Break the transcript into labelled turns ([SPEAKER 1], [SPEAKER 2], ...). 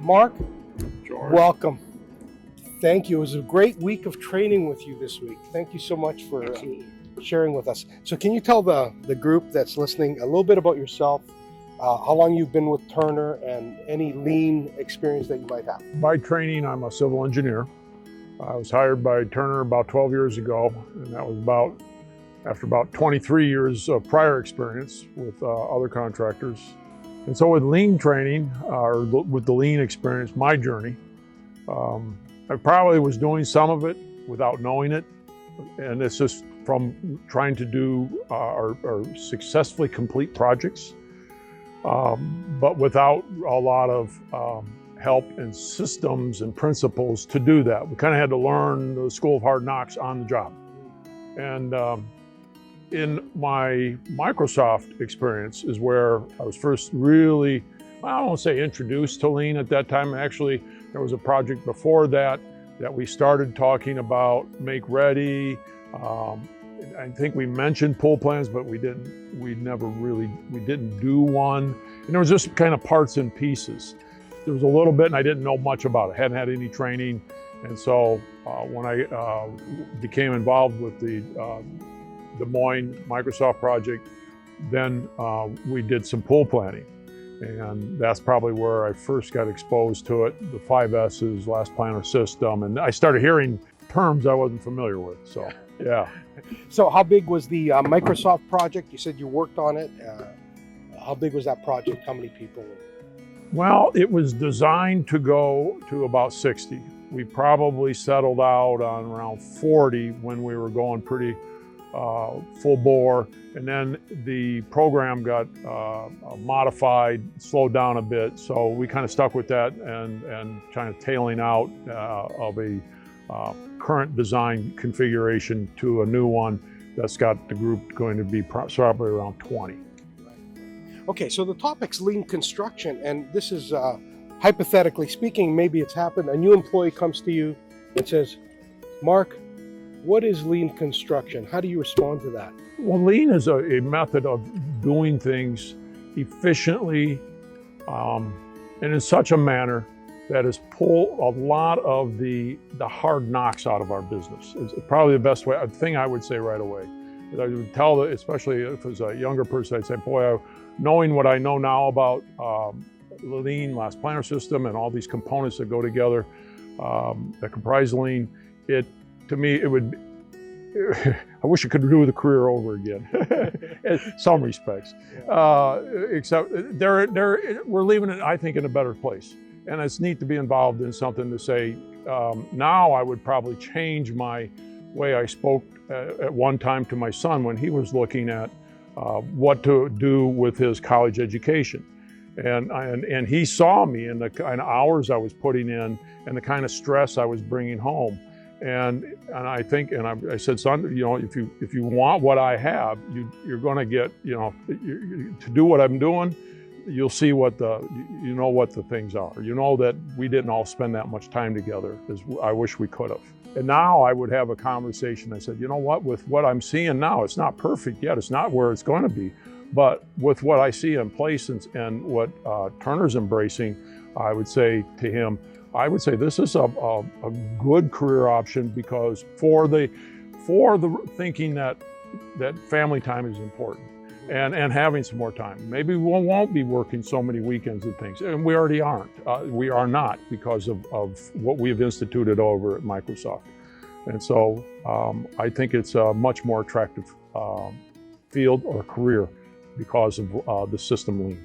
[SPEAKER 1] Mark,
[SPEAKER 2] George.
[SPEAKER 1] welcome. Thank you. It was a great week of training with you this week. Thank you so much for sharing with us. So can you tell the group that's listening a little bit about yourself, how long you've been with Turner, and any lean experience that you might have?
[SPEAKER 2] By training, I'm a civil engineer. I was hired by Turner about 12 years ago, and that was after about 23 years of prior experience with other contractors. And so with lean training, or with the lean experience, my journey, I probably was doing some of it without knowing it. And it's just from trying to do or successfully complete projects, but without a lot of help and systems and principles to do that. We kind of had to learn the school of hard knocks on the job. And in my Microsoft experience is where I was first really, I don't want to say introduced to lean at that time. Actually, there was a project before that we started talking about make ready. I think we mentioned pull plans, but we didn't do one. And there was just kind of parts and pieces. There was a little bit, and I didn't know much about it. Hadn't had any training. And so when I became involved with the Des Moines Microsoft project, then we did some pull planning. And that's probably where I first got exposed to it, the 5 S's, last planner system. And I started hearing terms I wasn't familiar with, so yeah.
[SPEAKER 1] So how big was the Microsoft project? You said you worked on it. How big was that project? How many people?
[SPEAKER 2] Well, it was designed to go to about 60. We probably settled out on around 40 when we were going pretty full bore. And then the program got modified, slowed down a bit. So we kind of stuck with that and kind of tailing out of a current design configuration to a new one that's got the group going to be probably around 20.
[SPEAKER 1] Okay, so the topic's lean construction, and this is hypothetically speaking, maybe it's happened. A new employee comes to you and says, Mark, what is lean construction? How do you respond to that?
[SPEAKER 2] Well, lean is a method of doing things efficiently and in such a manner that is pull a lot of the hard knocks out of our business. It's probably the best way, a thing I would say right away. I would tell, especially if it was a younger person, I'd say, boy, knowing what I know now about the lean last planner system and all these components that go together that comprise lean, to me, it would, I wish I could do the career over again, in some respects. Except we're leaving it, I think, in a better place. And it's neat to be involved in something to say, now I would probably change my way I spoke at one time to my son when he was looking at what to do with his college education. And he saw me in the kind of hours I was putting in and the kind of stress I was bringing home. And I think, and I said, son, if you want what I have, you're going to get, to do what I'm doing, you'll see what the things are. You know that we didn't all spend that much time together as I wish we could have. And now I would have a conversation. I said, you know what, with what I'm seeing now, it's not perfect yet. It's not where it's going to be. But with what I see in place and what Turner's embracing, I would say to him, this is a good career option because for the thinking that family time is important and having some more time. Maybe we won't be working so many weekends and things, and we already aren't. We are not because of what we've instituted over at Microsoft. And so I think it's a much more attractive field or career because of the system lean.